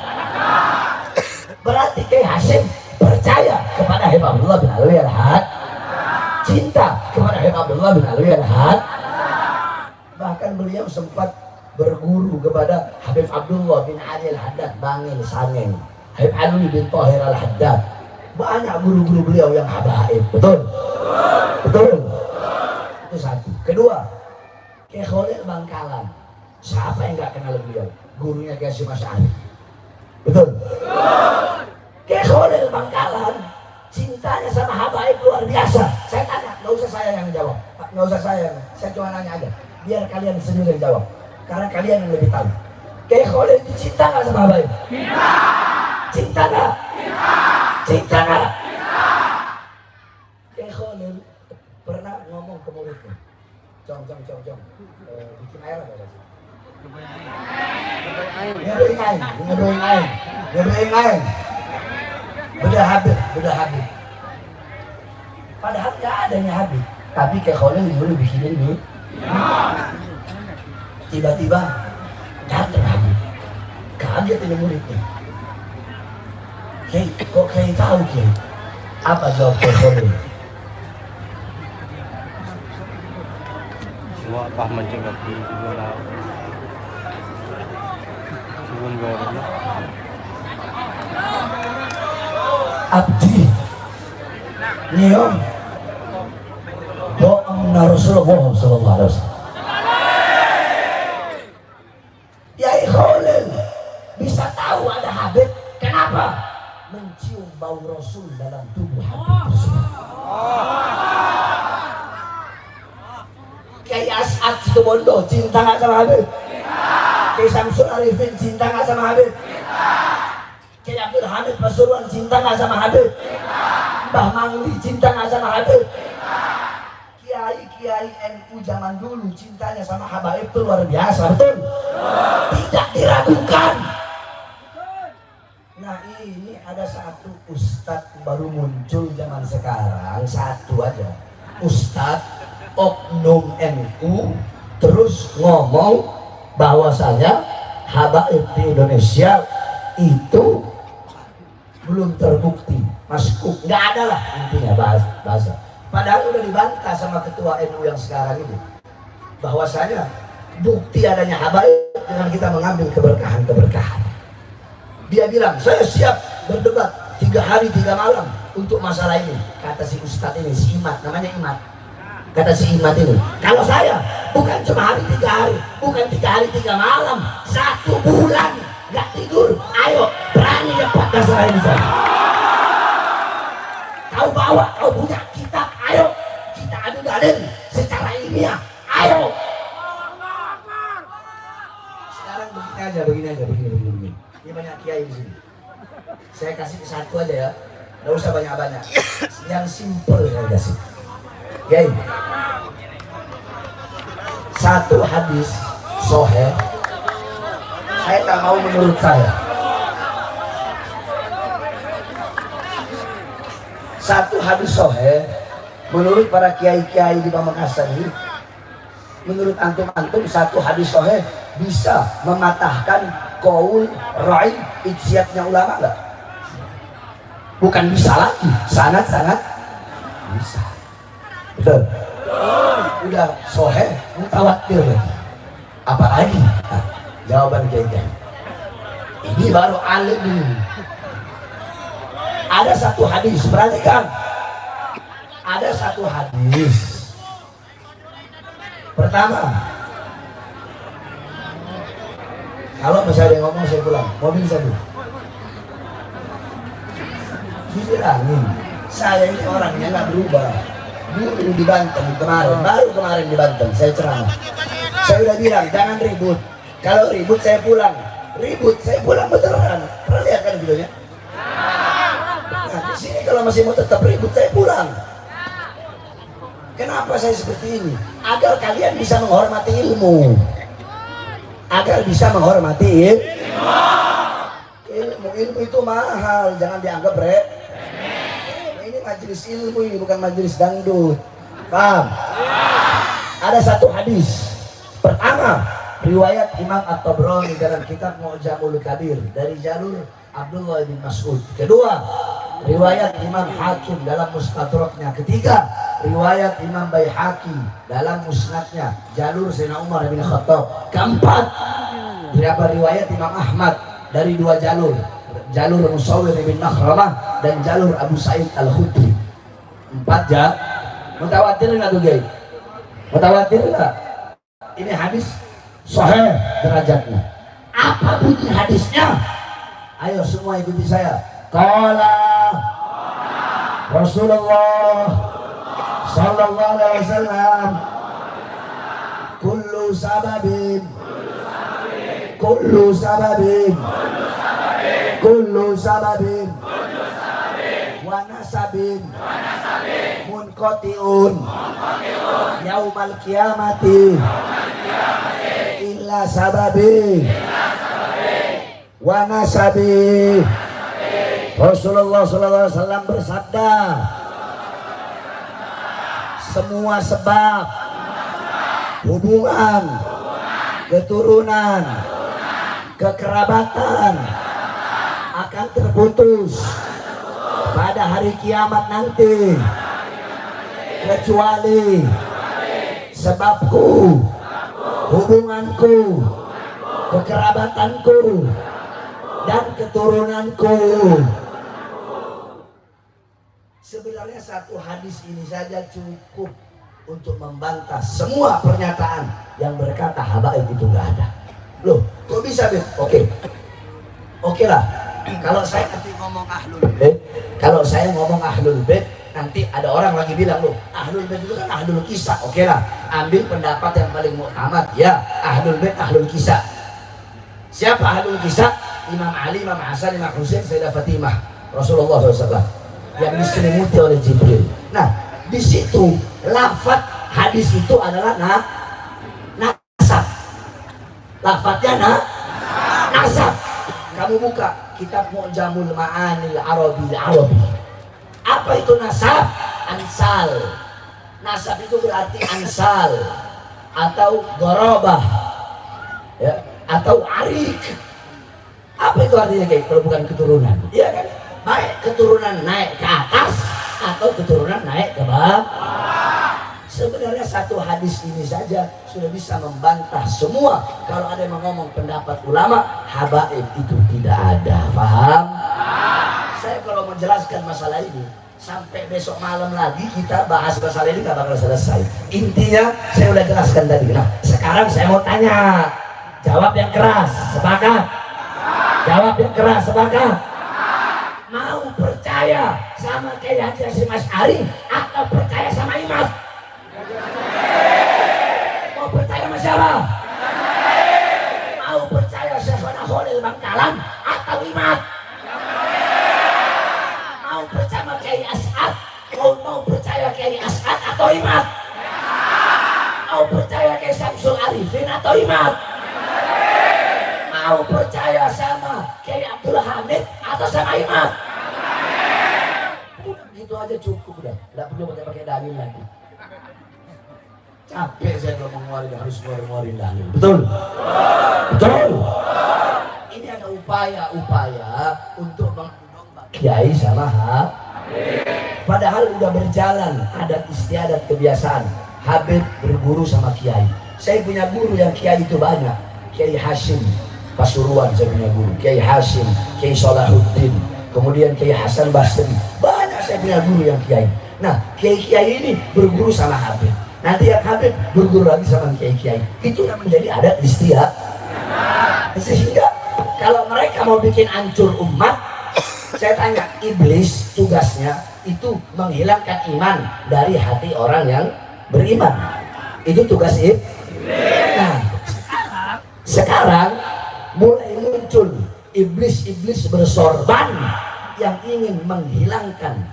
Speaker 1: Berarti Kiai Hasyim percaya kepada Habib Abdullah bin Ali Al-Haddad. Cinta kepada Habib Abdullah bin Ali Al-Haddad. Bahkan beliau sempat berguru kepada Habib Abdullah bin Ali Al-Haddad Bangil Sangeng, Habib Ali bin Thahir Al-Haddad. Banyak guru-guru beliau yang habaib. Betul? Betul? Itu satu. Kedua, Kiai Khalil Bangkalan. Siapa yang gak kenal beliau? Gurunya Kiai Hasyim Asy'ari. Betul? Kiai Khalil Bangkalan cintanya sama habaib luar biasa. Saya tanya, nggak usah saya yang jawab, nggak usah saya cuma nanya aja, biar kalian sendiri yang jawab, karena kalian yang lebih tahu. Kiai Khalil itu cinta nggak sama habaib? Cinta nggak? Cinta nggak? Kiai Khalil pernah ngomong ke muridnya, Jong, bikin air apa sih? Ngedoing air. Bedah Habib. Padahal nggak adanya Habib, tapi Kiai Khalil dulu bikinin nih. Tiba-tiba datang Habib, kaget ini muridnya. Kiai, kok Kiai tahu Kiai? Apa jawab Kiai Khalil?
Speaker 2: Semua apa mencegah juga Suwun baru.
Speaker 1: Abdi Niom Bo'ong Rasulullah sallallahu alaihi wasallam. Kiai Khalil bisa tahu ada Habib. Kenapa? Mencium bau Rasul dalam tubuh Habib tersebut. Kiai As'ad Situbondo cinta nggak sama Habib? Kiai Samsul Arifin cinta nggak sama Habib? Kiai Abdul Hamid Pasuruan cinta nggak sama Habib? Mbah Mangli cinta nggak sama Habib? Kiai-kiai NU zaman dulu cintanya sama Habaib itu luar biasa, betul? Tidak diragukan. Nah ini ada satu ustadz baru muncul zaman sekarang, satu aja ustadz oknum NU terus ngomong bahwasanya Habaib di Indonesia itu belum terbukti masuk, nggak ada lah intinya bahasa. Padahal udah dibantah sama ketua NU yang sekarang itu bahwasanya bukti adanya Habaib dengan kita mengambil keberkahan. Dia bilang saya siap berdebat 3 hari 3 malam untuk masalah ini. Kata si ustadz ini, si Imat, namanya Imat. Kata si Imat ini, kalau saya bukan cuma hari 3 hari, bukan 3 hari 3 malam, 1 bulan nggak tidur. Ayo berani dapat masalah ini saya. Kau bawa, kau punya kitab, ayo kita adu dalil secara ilmiah, ayo. Sekarang begini aja. Ini banyak kiai di sini. Saya kasih satu aja ya, nggak usah banyak-banyak. Yang simple saya kasih. Kiai, satu hadis sahih, saya tak mau menurut saya. Satu hadis sahih menurut para kiai-kiai di Pamekasan ini, menurut antum satu hadis sahih bisa mematahkan qaul ra'i ijtihadnya ulama enggak? Bukan bisa lagi, sangat bisa. Betul? Udah sahih, mutawatir lagi. Apalagi? Nah, jawaban kiai-kiai. Ini baru alim ini. Ada satu hadis, perhatikan. Ada satu hadis. Pertama, kalau misalnya ngomong saya pulang, mobil saya dulu. Dibilangin, saya ini orangnya nggak berubah. Dulu di Banten kemarin, baru kemarin di Banten saya ceramah. Saya udah bilang jangan ribut. Kalau ribut saya pulang. Ribut saya pulang beneran. Pernah lihat kan videonya? Nah, di sini kalau masih mau tetap ribut saya pulang. Kenapa saya seperti ini? Agar kalian bisa menghormati ilmu. Agar bisa menghormati ilmu itu mahal, jangan dianggap ini majelis ilmu, ini bukan majelis dangdut. Paham? Ada satu hadis. Pertama, riwayat Imam At-Tabrani dalam kitab Mu'jamul Kabir dari jalur Abdullah bin Mas'ud. Kedua, riwayat Imam Hakim dalam Mustadraknya. Ketiga, riwayat Imam Baihaqi dalam Musnadnya jalur Sayyidina Umar bin Khattab. Keempat, riwayat Imam Ahmad dari 2 jalur, jalur Musawwir bin Makhramah dan jalur Abu Sa'id Al-Khudri. 4 ya. Mutawatir enggak tuh, guys? Mutawatir enggak? Ini hadis sahih derajatnya. Apa bunyi hadisnya? Ayo semua ikuti saya. Qala Rasulullah sallallahu alaihi wasallam, kullu sababin wa nasabin munqati'un yaumal qiyamati illa sababi wa nasabi. Rasulullah sallallahu alaihi wasallam bersabda, semua sebab hubungan, keturunan, kekerabatan akan terputus pada hari kiamat nanti, kecuali sebabku, hubunganku, kekerabatanku, dan keturunanku. Sebenarnya satu hadis ini saja cukup untuk membantah semua pernyataan yang berkata habaib itu nggak ada. Loh, kok bisa, Beb? Oke lah. Kalau saya nanti ngomong ahlul bait, kalau saya ngomong ahlul bait, nanti ada orang lagi bilang, loh, ahlul bait itu kan ahlul kisah. Oke lah, ambil pendapat yang paling muktamad, ya, ahlul bait ahlul kisah. Siapa ahlul kisah? Imam Ali, Imam Hasan, Imam Husain, Sayyidah Fatimah, Rasulullah SAW yang diselimuti oleh Jibril. Nah, di situ lafaz hadis itu adalah nasab. Lafaznya nasab. Kamu buka kitab Mu'jamul Ma'anil Arabi. Apa itu nasab? Ansal. Nasab itu berarti ansal atau gorobah, ya, atau arik. Apa itu artinya kayak kalau bukan keturunan? Iya kan? Baik keturunan naik ke atas atau keturunan naik ke bawah. Sebenarnya satu hadis ini saja sudah bisa membantah semua. Kalau ada yang ngomong pendapat ulama habaib itu tidak ada, paham? Saya kalau menjelaskan masalah ini sampai besok malam lagi kita bahas masalah ini nggak bakal selesai. Intinya saya udah jelaskan tadi. Nah, sekarang saya mau tanya, jawab yang keras, sepakat? Jawab yang keras, sepakat? Mau percaya sama kayak Haji Hasyim Asy'ari atau percaya sama Imam? Mau percaya sama siapa? Mau percaya Syekhona Khalil Bangkalan atau Imam? Mau percaya sama Kiai As'ad? Mau percaya Kiai As'ad atau Imam? Mau percaya Kiai Syamsul Arifin atau Imam? Mau percaya sama Kiai Abdul Hamid atau sama Imam? Gitu aja cukup udah, nggak perlu pakai dalil lagi. Capek saya kalau harus ngeluarin dalil. Betul? Betul. Ini ada upaya untuk menggembangkan kiai sama padahal udah berjalan adat istiadat kebiasaan. Habib berguru sama kiai. Saya punya guru yang kiai itu banyak. Kiai Hasyim Pasuruan saya punya guru. Kiai Hasyim, Kiai Salahuddin, kemudian Kiai Hasan Basri. Banyak saya punya guru yang kiai. Nah, kiai ini berguru sama Habib. Nanti yang Habib berguru lagi sama kiai. Itu yang menjadi adat istiadat. Sehingga kalau mereka mau bikin hancur umat, saya tanya, iblis tugasnya itu menghilangkan iman dari hati orang yang beriman. Itu tugas iblis. Nah, sekarang mulai muncul iblis-iblis bersorban yang ingin menghilangkan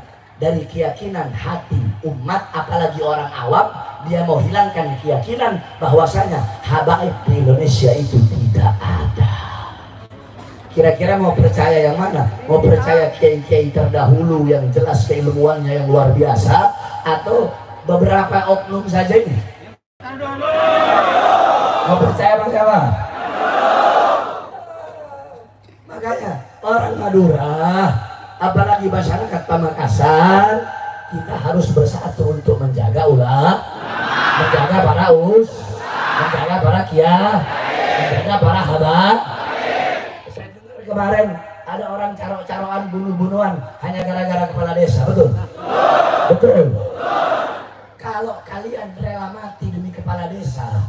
Speaker 1: dari keyakinan hati umat, apalagi orang awam. Dia mau hilangkan keyakinan bahwasanya habaib di Indonesia itu tidak ada. Kira-kira mau percaya yang mana? Mau percaya kiai-kiai terdahulu yang jelas keilmuannya yang luar biasa, atau beberapa oknum saja ini? Mau percaya sama siapa? Makanya orang Madura, apalagi masyarakat Pamekasan, kita harus bersatu untuk menjaga menjaga para menjaga para kiai, menjaga para habaib. Saya dengar kemarin ada orang caro-caroan, bunuh-bunuhan hanya gara-gara kepala desa, betul? Betul. Kalau kalian rela mati demi kepala desa,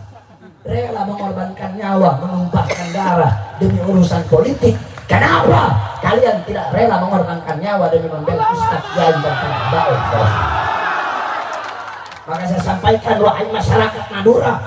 Speaker 1: rela mengorbankan nyawa, menumpahkan darah demi urusan politik, kenapa kalian tidak rela mengorbankan nyawa demi membela Ustadz Kiai dan para habaib? Maka saya sampaikan, wahai masyarakat Madura,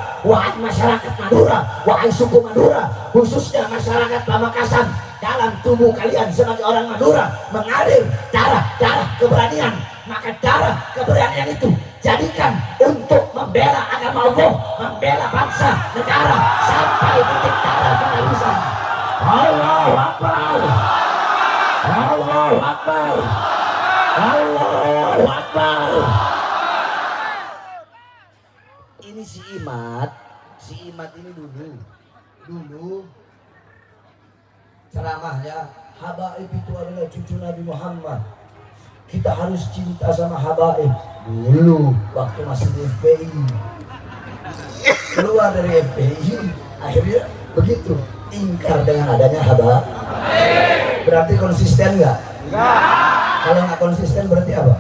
Speaker 1: wahai suku Madura, khususnya masyarakat Pamekasan, dalam tubuh kalian sebagai orang Madura mengalir darah keberanian. Maka darah keberanian itu jadikan untuk membela agama Allah, membela bangsa, negara, sampai titik darah penghabisan. Allahu Akbar, Allahu Akbar, Allahu Akbar. Ini si Imat ini dulu ceramahnya, habaib itu adalah cucu Nabi Muhammad. Kita harus cinta sama habaib. Dulu waktu masih di FPI, keluar dari FPI, akhirnya begitu ingkar dengan adanya habaib. Berarti konsisten nggak? Kalau nggak konsisten berarti apa?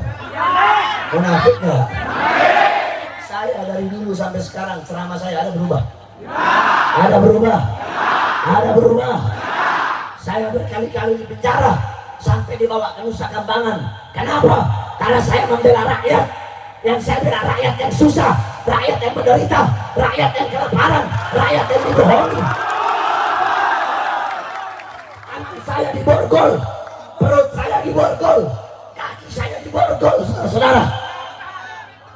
Speaker 1: Munafik nggak? Saya dari dulu sampai sekarang ceramah saya ada berubah. Ada berubah. Saya berkali-kali di penjara sampai dibawa ke Nusa Kambangan. Kenapa? Karena saya membela rakyat. Yang saya bela rakyat yang susah, rakyat yang menderita, rakyat yang kelaparan, rakyat yang dibohongi. diborgol, perut saya diborgol, kaki saya diborgol, saudara-saudara,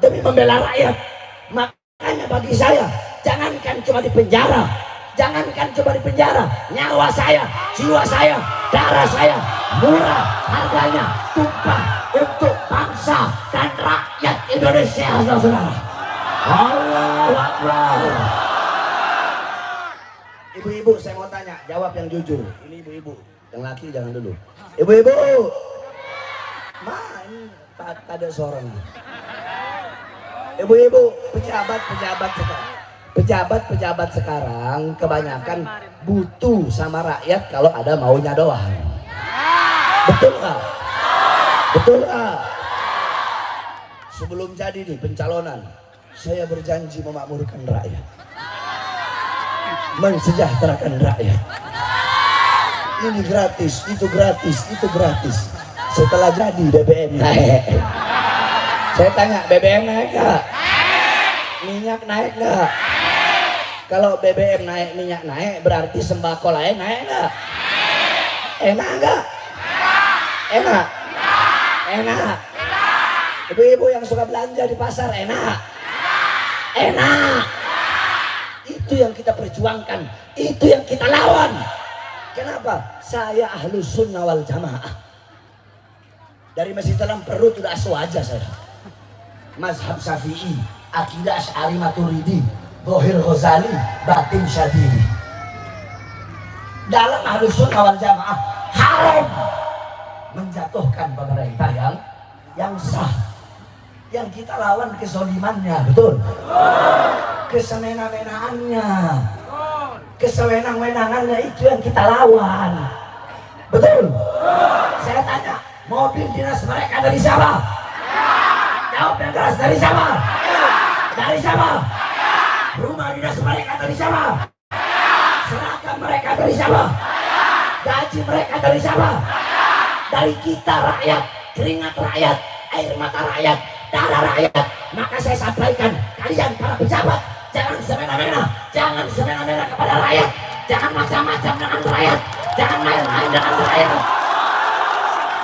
Speaker 1: demi membela rakyat. Makanya bagi saya, jangankan cuma di penjara, jangankan cuma di penjara, nyawa saya, jiwa saya, darah saya murah harganya, tumpah untuk bangsa dan rakyat Indonesia, saudara-saudara. Allahu Akbar. Ibu-ibu, saya mau tanya, jawab yang jujur. Ini ibu-ibu, yang laki jangan dulu. Ibu-ibu, ini tak ada seorang. Ibu-ibu, pejabat-pejabat sekarang kebanyakan butuh sama rakyat kalau ada maunya doang. Betul nggak? Betul nggak? Sebelum jadi nih pencalonan, saya berjanji memakmurkan rakyat, mensejahterakan rakyat. Ini gratis, itu gratis, itu gratis. Setelah jadi BBM naik. Saya tanya, BBM naik nggak? Minyak naik nggak? Kalau BBM naik, minyak naik, berarti sembako lain naik nggak? Enak nggak? Enak? Enak? Ibu-ibu yang suka belanja di pasar, enak? Enak? Itu yang kita perjuangkan, itu yang kita lawan. Kenapa? Saya ahlu sunnah wal jamaah. Dari masjid dalam perut udah asu aja saya. Mazhab Syafi'i, akidah Asy'ari Maturidi, Zahir Ghazali, batin Syadili. Dalam ahlu sunnah wal jamaah haram menjatuhkan pemerintah yang sah. Yang kita lawan kezalimannya, betul? Kesemena-menaannya, kesewenang-wenangannya, itu yang kita lawan, betul? Saya tanya, mobil dinas mereka dari siapa? Jawab yang keras, dari siapa? Dari siapa? Rumah dinas mereka dari siapa? Seragam mereka dari siapa? Gaji mereka dari siapa? Dari kita rakyat, keringat rakyat, air mata rakyat, darah rakyat. Maka saya sampaikan, kalian para pejabat, jangan semena-mena, jangan semena-mena kepada rakyat, jangan macam-macam dengan rakyat, jangan main-main dengan rakyat.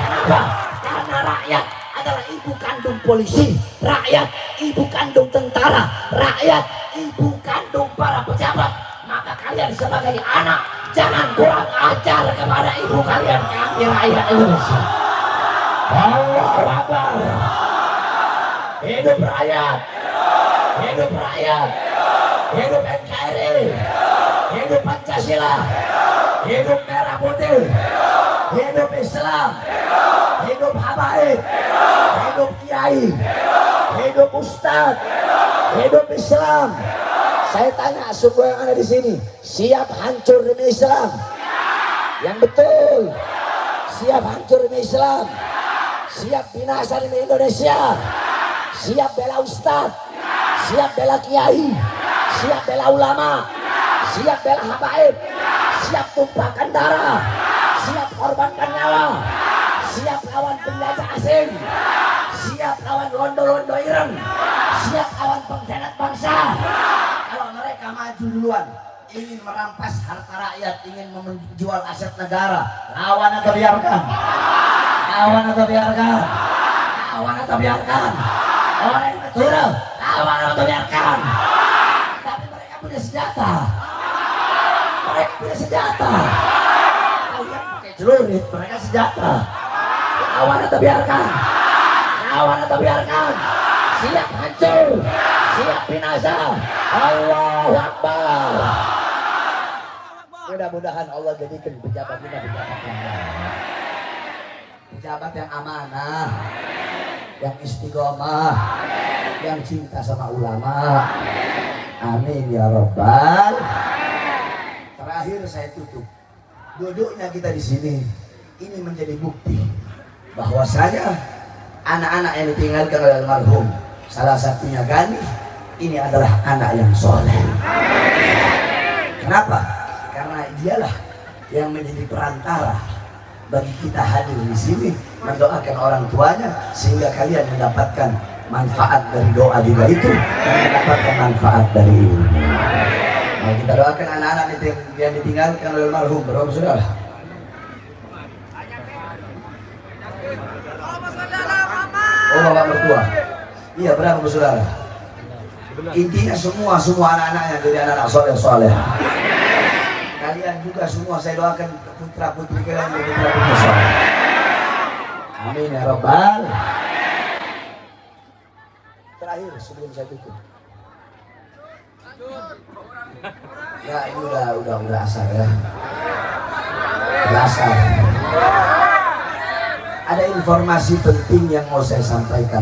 Speaker 1: Kenapa? Karena rakyat adalah ibu kandung polisi, rakyat ibu kandung tentara, rakyat ibu kandung para pejabat. Maka kalian sebagai anak, jangan kurang ajar kepada ibu kalian, kami rakyat Indonesia. Allahu Akbar. Hidup rakyat, hidup rakyat, hidup NKRI, hidup Pancasila, hidup merah putih, hidup Islam, hidup habaib, hidup kiai, hidup ustadz, hidup Islam. Saya tanya semua yang ada di sini, siap hancur demi Islam? Yang betul, siap hancur demi Islam, siap binasa demi Indonesia, siap bela ustadz, siap bela kiai, siap bela ulama, siap bela habaib, siap tumpahkan darah, siap korbankan nyawa, siap lawan penjajah asing, siap lawan londo-londo ireng, siap lawan pengkhianat bangsa. Kalau mereka maju duluan, ingin merampas harta rakyat, ingin menjual aset negara, lawan atau biarkan? Lawan atau biarkan? Lawan atau biarkan? Orang yang betul, lawan atau biarkan? Tapi mereka punya senjata. Mereka punya senjata. Kalian pakai celurit, mereka senjata. Lawan atau biarkan? Lawan atau biarkan? Siap hancur, siap binasa. Allahu Akbar. Mudah-mudahan Allah jadikan pejabat kita pejabat yang amanah, yang istiqomah, yang cinta sama ulama. Amin ya Rabbal. Terakhir saya tutup. Duduknya kita di sini ini menjadi bukti bahwasanya anak-anak yang ditinggalkan oleh almarhum, salah satunya Gani, ini adalah anak yang soleh. Kenapa? Karena dialah yang menjadi perantara bagi kita hadir di sini, mendoakan orang tuanya sehingga kalian mendapatkan manfaat dari doa juga itu dan mendapatkan manfaat dari ilmu. Nah, kita doakan anak-anak yang ditinggalkan oleh almarhum. Berapa saudara? Oh bapak mertua. Iya berapa saudara? Intinya semua anak-anaknya jadi anak-anak soleh. Kalian juga semua saya doakan putra putri kalian jadi putra putri soleh. Amin ya Rabbal. Terakhir sebelum saya tutup. Ya ini udah asar ya. Udah asar. Ada informasi penting yang mau saya sampaikan.